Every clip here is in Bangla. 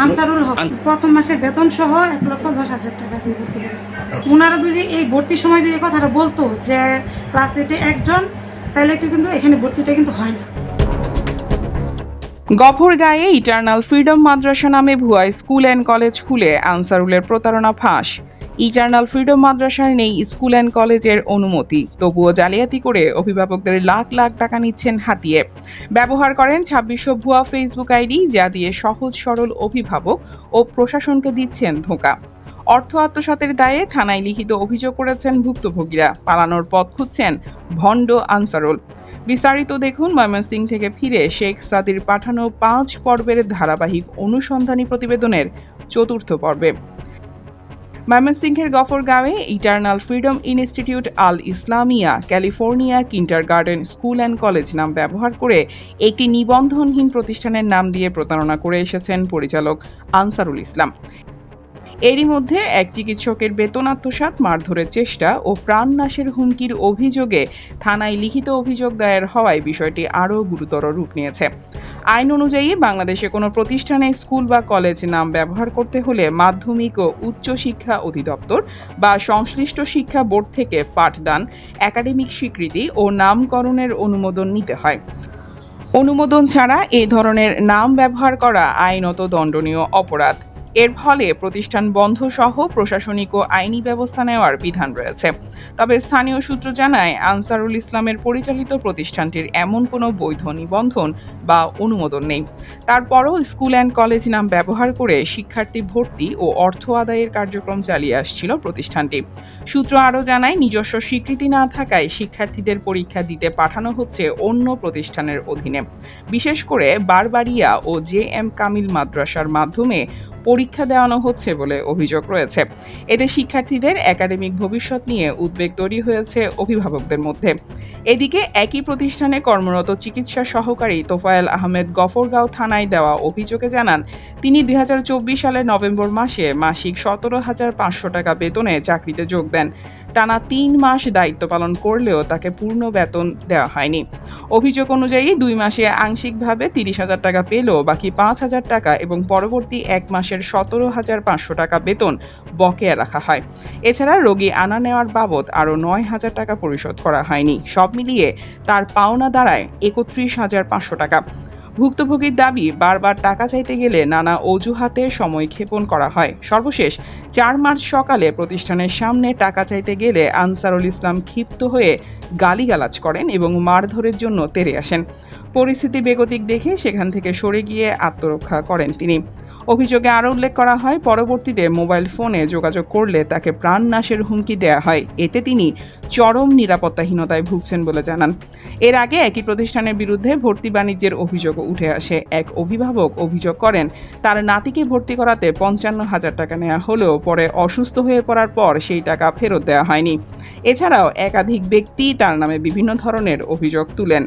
আনসারুল হক প্রথম মাসের বেতন সহ 1,10,000 টাকা দিয়ে ভর্তি করেছে। ওনারা যদি এই ভর্তির সময় যদি এই কথাটা বলতো যে ক্লাস 8-এ একজন, তাহলে কিন্তু এখানে ভর্তিটা কিন্তু হয় না। গফরগাঁয়ে ইটারনাল ফ্রিডম মাদ্রাসা নামে ভুয়া স্কুল অ্যান্ড কলেজ খুলে আনসারুলের প্রতারণা ফাঁস। ইটারনাল ফ্রিডম মাদ্রাসার নেই স্কুল অ্যান্ড কলেজের অনুমতি, তবুও জালিয়াতি করে অভিভাবকদের লাখ লাখ টাকা নিচ্ছেন হাতিয়ে। ব্যবহার করেন 2600 ভুয়া ফেসবুক আইডি, যা দিয়ে সহজ সরল অভিভাবক ও প্রশাসনকে দিচ্ছেন ধোঁকা। অর্থ আত্মসাতের দায়ে থানায় লিখিত অভিযোগ করেছেন ভুক্তভোগীরা। পালানোর পথ খুঁজছেন ভণ্ড আনসারুল। বিস্তারিত দেখুন ময়মনসিংহ থেকে ফিরে শেখ সাদির পাঠানো 5 পর্বের ধারাবাহিক অনুসন্ধানী প্রতিবেদনের 4র্থ পর্বে। ময়মনসিংহের গফরগাঁওয়ে eternal freedom institute Al Islamia California kindergarten school and college নাম ব্যবহার করে একটি নিবন্ধনহীন প্রতিষ্ঠানের নাম দিয়ে প্রতারণা করে এসেছেন পরিচালক আনসারুল ইসলাম। এরই মধ্যে এক চিকিৎসকের বেতন আত্মসাৎ, মারধরের চেষ্টা ও প্রাণনাশের হুমকির অভিযোগে থানায় লিখিত অভিযোগ দায়ের হওয়ায় বিষয়টি আরও গুরুতর রূপ নিয়েছে। আইন অনুযায়ী বাংলাদেশে কোনো প্রতিষ্ঠানে স্কুল বা কলেজ নাম ব্যবহার করতে হলে মাধ্যমিক ও উচ্চ শিক্ষা অধিদপ্তর বা সংশ্লিষ্ট শিক্ষা বোর্ড থেকে পাঠদান, একাডেমিক স্বীকৃতি ও নামকরণের অনুমোদন নিতে হয়। অনুমোদন ছাড়া এ ধরনের নাম ব্যবহার করা আইনত দণ্ডনীয় অপরাধ। এর ফলে প্রতিষ্ঠান বন্ধ সহ প্রশাসনিক ও আইনি ব্যবস্থা নেওয়ার বিধান রয়েছে। তবে স্থানীয় সূত্র জানায়, আনসারুল ইসলামের পরিচালিত প্রতিষ্ঠানটির এমন কোনো বৈধ নিবন্ধন বা অনুমোদন নেই। তারপরও স্কুল অ্যান্ড কলেজ নাম ব্যবহার করে শিক্ষার্থী ভর্তি ও অর্থ আদায়ের কার্যক্রম চালিয়ে আসছিল প্রতিষ্ঠানটি। সূত্র আরও জানায়, নিজস্ব স্বীকৃতি না থাকায় শিক্ষার্থীদের পরীক্ষা দিতে পাঠানো হচ্ছে অন্য প্রতিষ্ঠানের অধীনে। বিশেষ করে বারবাড়িয়া ও JM কামিল মাদ্রাসার মাধ্যমে পরীক্ষা দেওয়ানো হচ্ছে বলে অভিযোগ রয়েছে। এতে শিক্ষার্থীদের একাডেমিক ভবিষ্যৎ নিয়ে উদ্বেগ তৈরি হয়েছে অভিভাবকদের মধ্যে। এদিকে একই প্রতিষ্ঠানে কর্মরত চিকিৎসা সহকারী তোফায়েল আহমেদ গফরগাঁও থানায় দেওয়া অভিযোগে জানান, তিনি 2024 সালের নভেম্বর মাসে মাসিক 17,500 টাকা বেতনে চাকরিতে যোগ দেন। টানা 3 মাস দায়িত্ব পালন করলেও তাকে পূর্ণ বেতন দেওয়া হয়নি। অভিযোগ অনুযায়ী 2 মাসে আংশিকভাবে 30,000 টাকা পেলেও বাকি 5,000 টাকা এবং পরবর্তী 1 মাসের 17,500 টাকা বেতন বকেয়া রাখা হয়। এছাড়া রোগী আনা নেওয়ার বাবদ আরও 9,000 টাকা পরিশোধ করা হয়নি। সব মিলিয়ে তার পাওনা দাঁড়ায় 31,500 টাকা। ভুক্তভোগীর দাবি, বারবার টাকা চাইতে গেলে নানা অজুহাতে সময় ক্ষেপণ করা হয়। সর্বশেষ 4 মার্চ সকালে প্রতিষ্ঠানের সামনে টাকা চাইতে গেলে আনসারুল ইসলাম ক্ষিপ্ত হয়ে গালিগালাজ করেন এবং মারধরের জন্য তেড়ে আসেন। পরিস্থিতি বেগতিক দেখে সেখান থেকে সরে গিয়ে আত্মরক্ষা করেন তিনি। অভিযোগে আরও উল্লেখ করা হয়, পরবর্তীতে মোবাইল ফোনে যোগাযোগ করলে তাকে প্রাণনাশের হুমকি দেওয়া হয়। এতে তিনি চরম নিরাপত্তাহীনতায় ভুগছেন বলে জানান। এর আগে একই প্রতিষ্ঠানের বিরুদ্ধে ভর্তি বাণিজ্যের অভিযোগও উঠে আসে। এক অভিভাবক অভিযোগ করেন, তার নাতিকে ভর্তি করাতে 55,000 টাকা নেওয়া হলেও পরে অসুস্থ হয়ে পড়ার পর সেই টাকা ফেরত দেওয়া হয়নি। এছাড়াও একাধিক ব্যক্তি তার নামে বিভিন্ন ধরনের অভিযোগ তুলেন।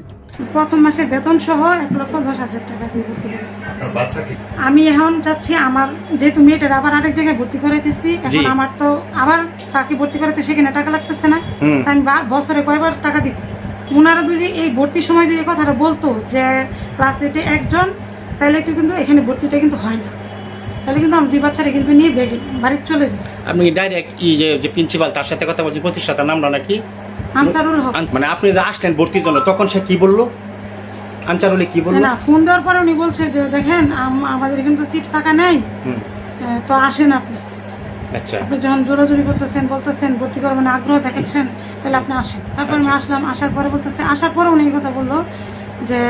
প্রথম মাসের বেতন সহ 1,10,000 টাকা দিয়ে ভর্তি করেছে। আমি এখন চাচ্ছি, আমার যেহেতু মেয়েটার আবার আরেক জায়গায় ভর্তি করে দিচ্ছি, এখন আমার তো আবার তাকে ভর্তি করাতে সেখানে টাকা লাগতেছে না। আমি বছরে কয়বার টাকা দিব? ওনারা যদি এই ভর্তির সময় যদি কথাটা বলতো যে ক্লাস 8-এ একজন, তাহলে কিন্তু এখানে ভর্তিটা কিন্তু হয় না। তাহলে কিন্তু আমি 2 বাচ্চারে কিন্তু নিয়ে বাড়িতে চলে যাই। আপনি ডাইরেক্ট যে প্রিন্সিপাল তার সাথে কথা বলছি, প্রতিষ্ঠাতার নামটা নাকি আনসারুল হক। মানে আপনি যে আসলেন ভর্তির জন্য, তখন সে কি বললো? আনসারুলে কি বললো? না, ফোন দেওয়ার পরে উনি বলছে যে দেখেন আমাদের এখানে তো সিট ফাঁকা নেই, তো আসেন আপনি। আচ্ছা, আপনি যখন জোরাজোরি করতেছেন, বলতেছেন ভর্তি করবেন, আগ্রহ দেখাচ্ছেন, তাহলে আপনি আসেন। তারপর আমি আসলাম। আসার পরে বলতেছে, আসার পরে উনি এই কথা বললো যে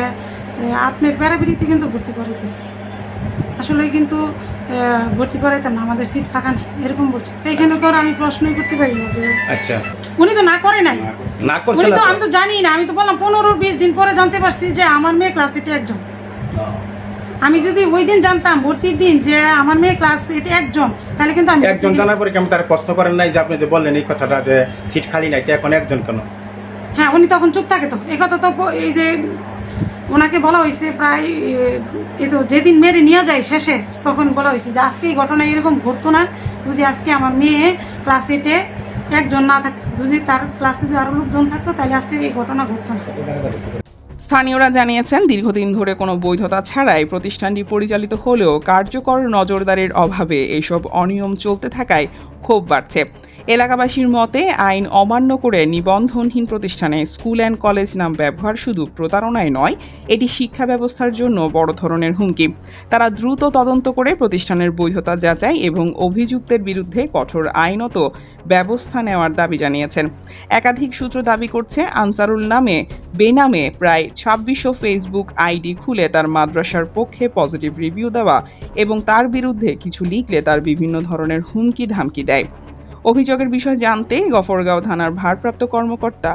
আপনার প্যারাবিরিতে কিন্তু ভর্তি করে দিচ্ছি। আসলে কিন্তু ভর্তি করাইতাম না, আমাদের সিট ফাঁকা নেই, এরকম বলছে। তো এখানে তো আমি প্রশ্নই করতে পারি না যে আচ্ছা উনি তো না করে নাই, না করছে। উনি তো, আমি তো জানি না। আমি তো বললাম 15-20 দিন পরে জানতে পারছি যে আমার মেয়ে ক্লাস 8-এ একজন। আমি যদি ওই দিন জানতাম ভর্তির দিন যে আমার মেয়ে ক্লাস 8-এ একজন, তাহলে কিন্তু আমি একজন জানার পরে কেমন তার প্রশ্ন করেন নাই যে আপনি যে বললেন এই কথাটা যে সিট খালি নাই, এখন একজন কেন? হ্যাঁ, উনি তখন চুপ থাকে। তো এই কথা তো এই যে ওনাকে বলা হয়েছে প্রায় এই তো যেদিন মেরে নিয়ে যায় শেষে, তখন বলা হয়েছে যে আজকে এই ঘটনা এরকম ঘটতো না, বুঝি আজকে আমার মেয়ে ক্লাস 8-এ একজন না থাকতো, বুঝি তার ক্লাসে যে আরো লোকজন থাকতো, তাহলে আজকে এই ঘটনা ঘটতো না। স্থানীয়রা জানিয়েছেন, দীর্ঘদিন ধরে কোনো বৈধতা ছাড়াই প্রতিষ্ঠানটি পরিচালিত হলেও কার্যকর নজরদারির অভাবে এসব অনিয়ম চলতে থাকায় ক্ষোভ বাড়ছে। এলাকাবাসীর মতে, আইন অমান্য করে নিবন্ধনহীন প্রতিষ্ঠানে স্কুল অ্যান্ড কলেজ নাম ব্যবহার শুধু প্রতারণাই নয়, এটি শিক্ষা ব্যবস্থার জন্য বড় ধরনের হুমকি। তারা দ্রুত তদন্ত করে প্রতিষ্ঠানের বৈধতা যাচাই এবং অভিযুক্তের বিরুদ্ধে কঠোর আইনত ব্যবস্থা নেওয়ার দাবি জানিয়েছেন। একাধিক সূত্র দাবি করছে, আনসারুল নামে বেনামে প্রায় 2600 ফেসবুক আইডি খুলে তার মাদ্রাসার পক্ষে পজিটিভ রিভিউ দেওয়া এবং তার বিরুদ্ধে কিছু লিখলে তার বিভিন্ন ধরনের হুমকি ধামকি দেয়। অভিযোগের বিষয় জানতে গফরগাঁও থানার ভারপ্রাপ্ত কর্মকর্তা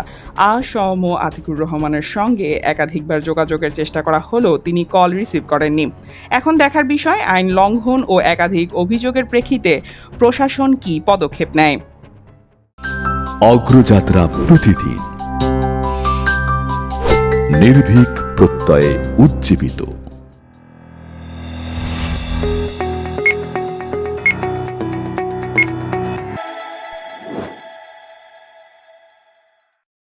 আ.স.ম আতিকুর রহমানের সঙ্গে একাধিকবার যোগাযোগের চেষ্টা করা হলেও তিনি কল রিসিভ করেননি। এখন দেখার বিষয়, আইন লঙ্ঘন ও একাধিক অভিযোগের প্রেক্ষিতে প্রশাসন কী পদক্ষেপ নেয়। অগ্রযাত্রা প্রতিদিন, নির্ভীক প্রত্যয়ে উজ্জীবিত।